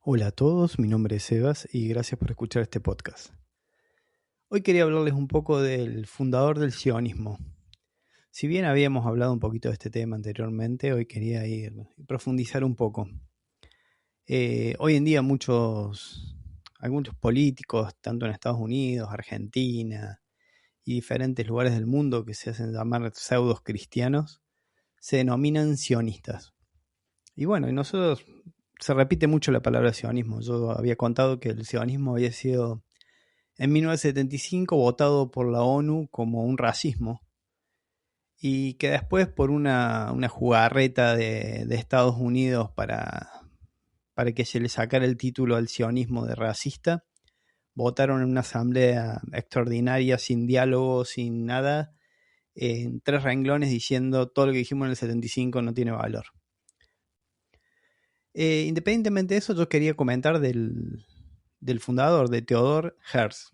Hola a todos, mi nombre es Sebas y gracias por escuchar este podcast. Hoy quería hablarles un poco del fundador del sionismo. Si bien habíamos hablado un poquito de este tema anteriormente, hoy quería profundizar un poco. Hoy en día algunos políticos, tanto en Estados Unidos, Argentina y diferentes lugares del mundo que se hacen llamar pseudos cristianos, se denominan sionistas. Y bueno, nosotros se repite mucho la palabra sionismo. Yo había contado que el sionismo había sido en 1975 votado por la ONU como un racismo y que después por una jugarreta de Estados Unidos para que se le sacara el título al sionismo de racista, votaron en una asamblea extraordinaria, sin diálogo, sin nada, en 3 renglones diciendo todo lo que dijimos en el 75 no tiene valor. Independientemente de eso, yo quería comentar del fundador, de Theodor Herzl.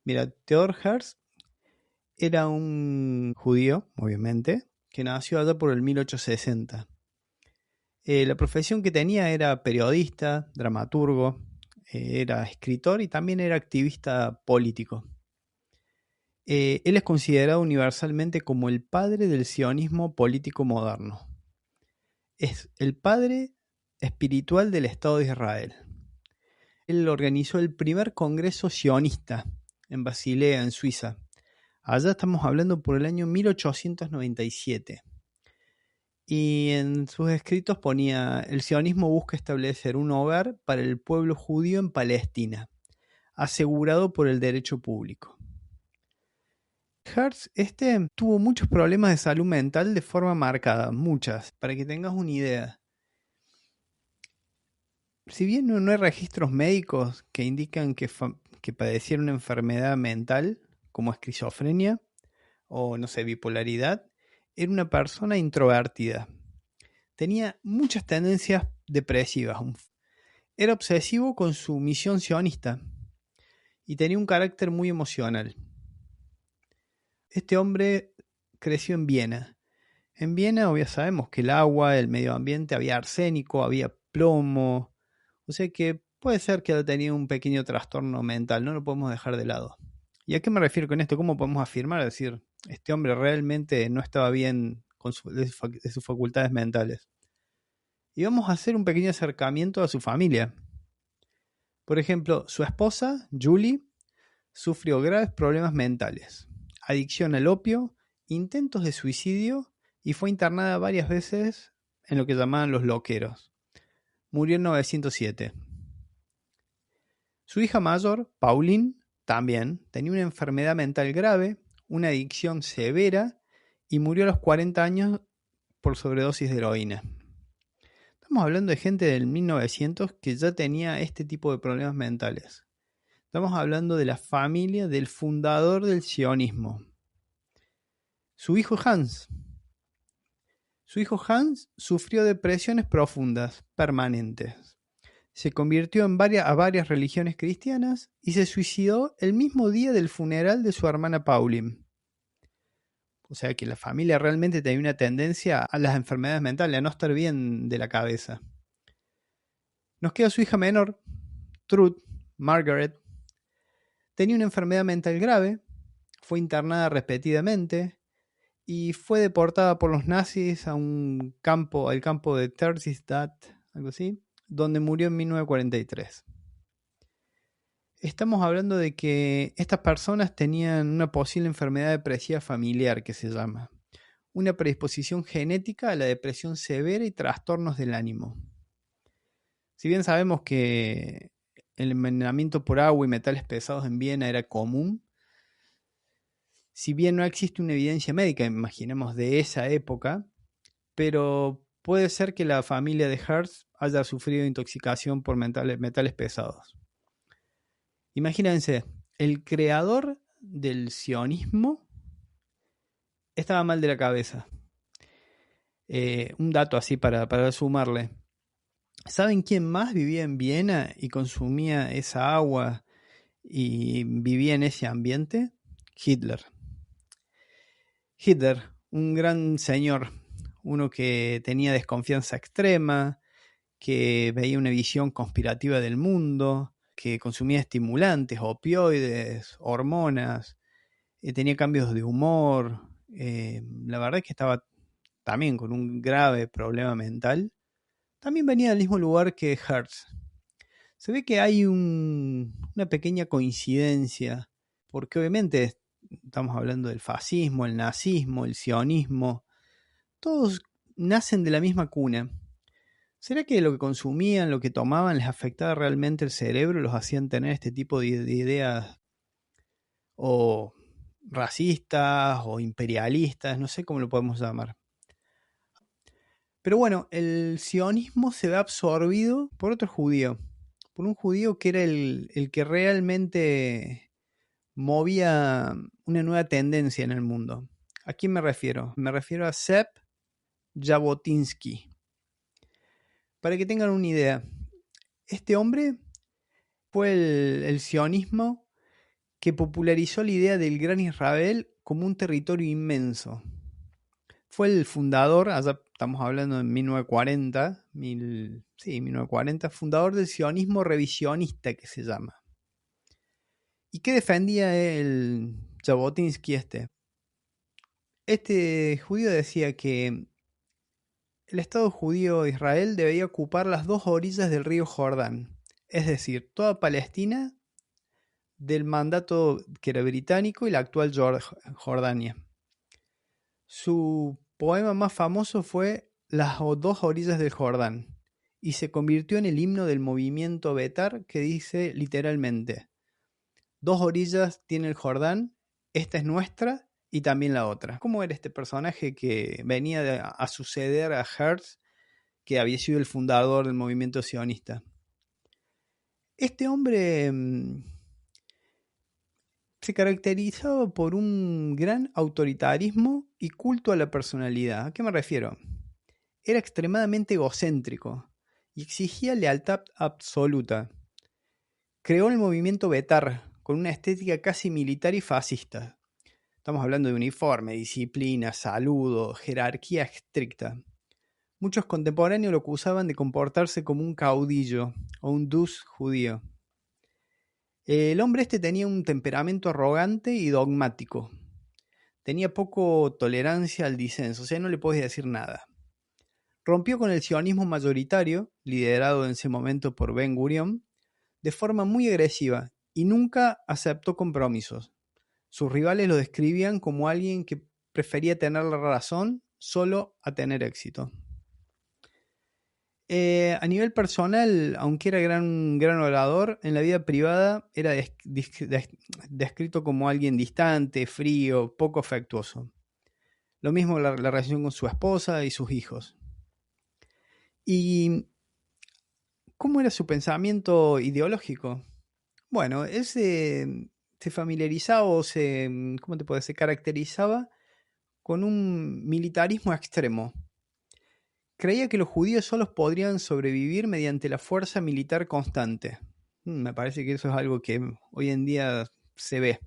Mira, Theodor Herzl era un judío, obviamente, que nació allá por el 1860. La profesión que tenía era periodista, dramaturgo, era escritor y también era activista político. Él es considerado universalmente como el padre del sionismo político moderno. Es el padre espiritual del Estado de Israel. Él organizó el primer congreso sionista en Basilea, en Suiza. Allá estamos hablando por el año 1897. Y en sus escritos ponía: el sionismo busca establecer un hogar para el pueblo judío en Palestina, asegurado por el derecho público. Hertz tuvo muchos problemas de salud mental de forma marcada, muchas, para que tengas una idea. Si bien no hay registros médicos que indican que padeciera una enfermedad mental, como esquizofrenia o, no sé, bipolaridad, era una persona introvertida. Tenía muchas tendencias depresivas. Era obsesivo con su misión sionista y tenía un carácter muy emocional. Este hombre creció en Viena. En Viena, ya sabemos que el agua, el medio ambiente, había arsénico, había plomo. O sea que puede ser que haya tenido un pequeño trastorno mental, no lo podemos dejar de lado. ¿Y a qué me refiero con esto? ¿Cómo podemos afirmar? Es decir, este hombre realmente no estaba bien de sus facultades mentales. Y vamos a hacer un pequeño acercamiento a su familia. Por ejemplo, su esposa, Julie, sufrió graves problemas mentales, adicción al opio, intentos de suicidio y fue internada varias veces en lo que llamaban los loqueros. Murió en 1907. Su hija mayor, Pauline, también tenía una enfermedad mental grave, una adicción severa y murió a los 40 años por sobredosis de heroína. Estamos hablando de gente del 1900 que ya tenía este tipo de problemas mentales. Estamos hablando de la familia del fundador del sionismo. Su hijo Hans. Su hijo Hans sufrió depresiones profundas, permanentes. Se convirtió a varias religiones cristianas y se suicidó el mismo día del funeral de su hermana Pauline. O sea que la familia realmente tenía una tendencia a las enfermedades mentales, a no estar bien de la cabeza. Nos queda su hija menor, Truth, Margaret. Tenía una enfermedad mental grave, fue internada repetidamente y fue deportada por los nazis a al campo de Theresienstadt, algo así, donde murió en 1943. Estamos hablando de que estas personas tenían una posible enfermedad depresiva familiar que se llama, una predisposición genética a la depresión severa y trastornos del ánimo. Si bien sabemos que el envenenamiento por agua y metales pesados en Viena era común, si bien no existe una evidencia médica, imaginemos de esa época, pero puede ser que la familia de Hertz haya sufrido intoxicación por metales pesados. Imagínense, el creador del sionismo estaba mal de la cabeza. Un dato así para sumarle. ¿Saben quién más vivía en Viena y consumía esa agua y vivía en ese ambiente? Hitler. Hitler, un gran señor, uno que tenía desconfianza extrema, que veía una visión conspirativa del mundo, que consumía estimulantes, opioides, hormonas, tenía cambios de humor. La verdad es que estaba también con un grave problema mental. También venía del mismo lugar que Hertz. Se ve que hay una pequeña coincidencia, porque obviamente estamos hablando del fascismo, el nazismo, el sionismo, todos nacen de la misma cuna. ¿Será que lo que consumían, lo que tomaban, les afectaba realmente el cerebro, los hacían tener este tipo de ideas o racistas o imperialistas? No sé cómo lo podemos llamar. Pero bueno, el sionismo se ve absorbido por otro judío, por un judío que era el que realmente movía una nueva tendencia en el mundo. ¿A quién me refiero? Me refiero a Sepp Jabotinsky. Para que tengan una idea, este hombre fue el sionismo que popularizó la idea del Gran Israel como un territorio inmenso. Fue el fundador, allá estamos hablando de 1940, 1940, fundador del sionismo revisionista que se llama. ¿Y qué defendía el Jabotinsky este? Este judío decía que el Estado judío de Israel debía ocupar las dos orillas del río Jordán, es decir, toda Palestina del mandato que era británico y la actual Jordania. Su poema más famoso fue Las dos orillas del Jordán y se convirtió en el himno del movimiento Betar, que dice literalmente: dos orillas tiene el Jordán, esta es nuestra y también la otra. ¿Cómo era este personaje que venía a suceder a Hertz, que había sido el fundador del movimiento sionista? Este hombre se caracterizaba por un gran autoritarismo y culto a la personalidad. ¿A qué me refiero? Era extremadamente egocéntrico y exigía lealtad absoluta. Creó el movimiento Betar con una estética casi militar y fascista. Estamos hablando de uniforme, disciplina, saludo, jerarquía estricta. Muchos contemporáneos lo acusaban de comportarse como un caudillo o un dus judío. El hombre este tenía un temperamento arrogante y dogmático. Tenía poco tolerancia al disenso, o sea, no le podés decir nada. Rompió con el sionismo mayoritario, liderado en ese momento por Ben Gurion, de forma muy agresiva y nunca aceptó compromisos. Sus rivales lo describían como alguien que prefería tener la razón solo a tener éxito. A nivel personal, aunque era gran orador, en la vida privada era descrito como alguien distante, frío, poco afectuoso. Lo mismo la relación con su esposa y sus hijos. ¿Y cómo era su pensamiento ideológico? Bueno, él se familiarizaba o se caracterizaba con un militarismo extremo. Creía que los judíos solos podrían sobrevivir mediante la fuerza militar constante. Me parece que eso es algo que hoy en día se ve.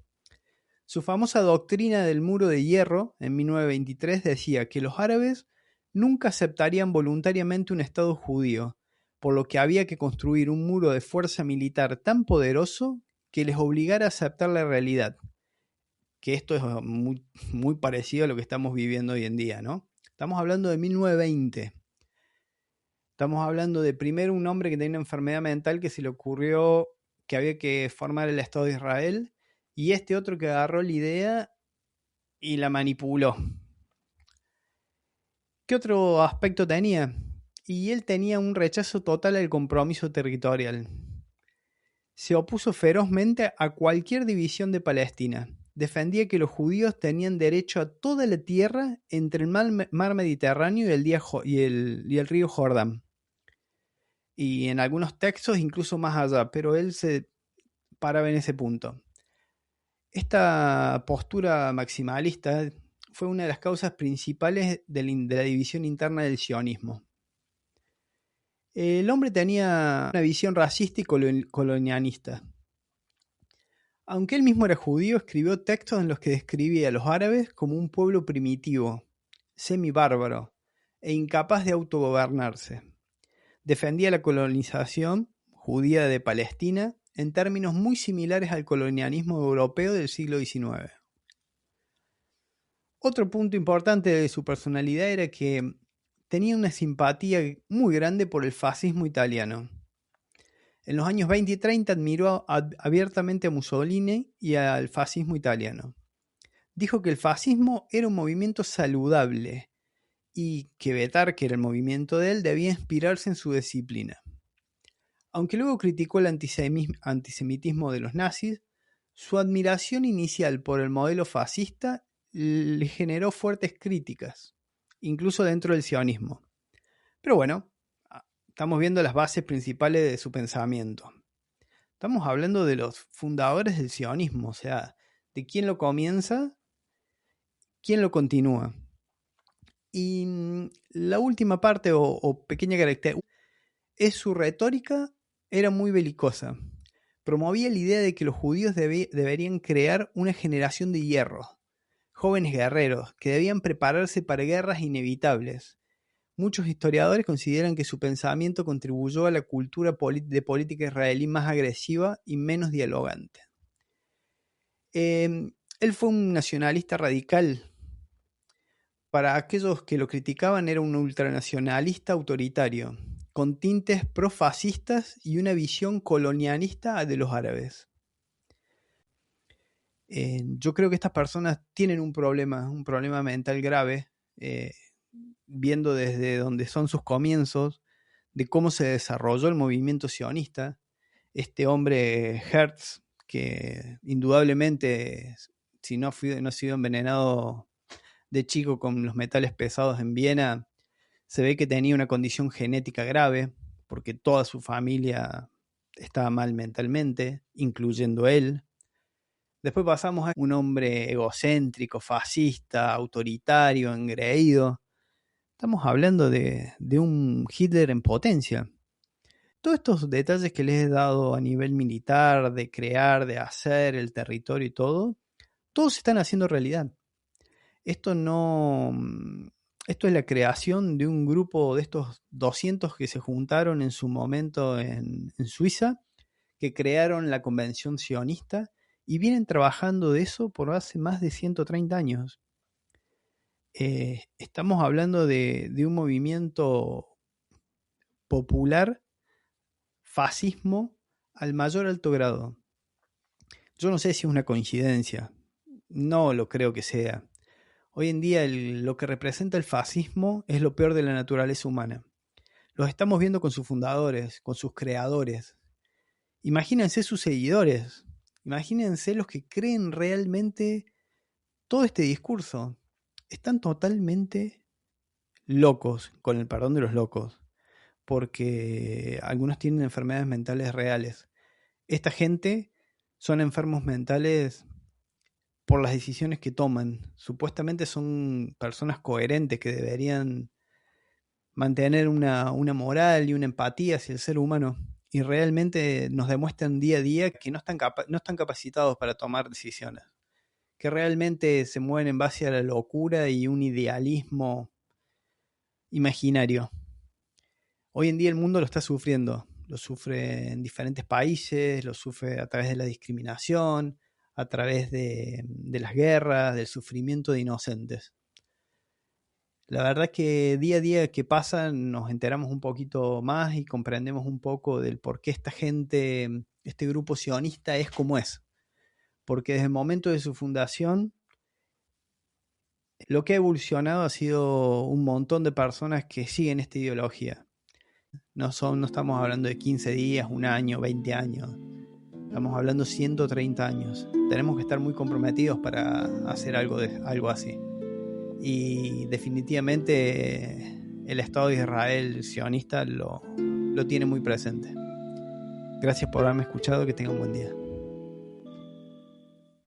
Su famosa doctrina del muro de hierro en 1923 decía que los árabes nunca aceptarían voluntariamente un Estado judío, por lo que había que construir un muro de fuerza militar tan poderoso que les obligara a aceptar la realidad. Que esto es muy, muy parecido a lo que estamos viviendo hoy en día, ¿no? Estamos hablando de 1920. Estamos hablando de primero un hombre que tenía una enfermedad mental que se le ocurrió que había que formar el Estado de Israel, y este otro que agarró la idea y la manipuló. ¿Qué otro aspecto tenía? Y él tenía un rechazo total al compromiso territorial. Se opuso ferozmente a cualquier división de Palestina. Defendía que los judíos tenían derecho a toda la tierra entre el mar Mediterráneo y el río Jordán. Y en algunos textos incluso más allá, pero él se paraba en ese punto. Esta postura maximalista fue una de las causas principales de la división interna del sionismo. El hombre tenía una visión racista y colonialista. Aunque él mismo era judío, escribió textos en los que describía a los árabes como un pueblo primitivo, semibárbaro e incapaz de autogobernarse. defendía la colonización judía de Palestina en términos muy similares al colonialismo europeo del siglo XIX. Otro punto importante de su personalidad era que tenía una simpatía muy grande por el fascismo italiano. En los años 20 y 30 admiró abiertamente a Mussolini y al fascismo italiano. Dijo que el fascismo era un movimiento saludable y que vetar, que era el movimiento de él, debía inspirarse en su disciplina. Aunque luego criticó el antisemitismo de los nazis, su admiración inicial por el modelo fascista le generó fuertes críticas, incluso dentro del sionismo. Pero bueno, estamos viendo las bases principales de su pensamiento. Estamos hablando de los fundadores del sionismo, o sea, de quién lo comienza, quién lo continúa. Y la última parte o pequeña característica es su retórica era muy belicosa. Promovía la idea de que los judíos deberían crear una generación de hierro, jóvenes guerreros que debían prepararse para guerras inevitables. Muchos historiadores consideran que su pensamiento contribuyó a la cultura de política israelí más agresiva y menos dialogante. Él fue un nacionalista radical. Para aquellos que lo criticaban, era un ultranacionalista autoritario, con tintes profascistas y una visión colonialista de los árabes. Yo creo que estas personas tienen un problema mental grave, viendo desde donde son sus comienzos, de cómo se desarrolló el movimiento sionista. Este hombre Hertz, que indudablemente, si no ha sido envenenado de chico con los metales pesados en Viena, se ve que tenía una condición genética grave, porque toda su familia estaba mal mentalmente, incluyendo él. Después pasamos a un hombre egocéntrico, fascista, autoritario, engreído. Estamos hablando de un Hitler en potencia. Todos estos detalles que les he dado a nivel militar, de crear, de hacer, el territorio y todo, todos se están haciendo realidad. Esto es la creación de un grupo de estos 200 que se juntaron en su momento en Suiza, que crearon la Convención Sionista y vienen trabajando de eso por hace más de 130 años. Estamos hablando de un movimiento popular, fascismo al mayor alto grado. Yo no sé si es una coincidencia, no lo creo que sea. Hoy en día lo que representa el fascismo es lo peor de la naturaleza humana. Los estamos viendo con sus fundadores, con sus creadores. Imagínense sus seguidores, imagínense los que creen realmente todo este discurso. Están totalmente locos, con el perdón de los locos, porque algunos tienen enfermedades mentales reales. Esta gente son enfermos mentales por las decisiones que toman. Supuestamente son personas coherentes que deberían mantener una moral y una empatía hacia el ser humano, y realmente nos demuestran día a día que no están capacitados para tomar decisiones, que realmente se mueven en base a la locura y un idealismo imaginario. Hoy en día el mundo lo está sufriendo, lo sufre en diferentes países, lo sufre a través de la discriminación, a través de las guerras, del sufrimiento de inocentes. La verdad que día a día que pasa nos enteramos un poquito más y comprendemos un poco del por qué esta gente, este grupo sionista es como es. Porque desde el momento de su fundación, lo que ha evolucionado ha sido un montón de personas que siguen esta ideología. No estamos hablando de 15 días, un año, 20 años. Estamos hablando de 130 años. Tenemos que estar muy comprometidos para hacer algo así. Y definitivamente el Estado de Israel sionista lo tiene muy presente. Gracias por haberme escuchado, que tengan un buen día.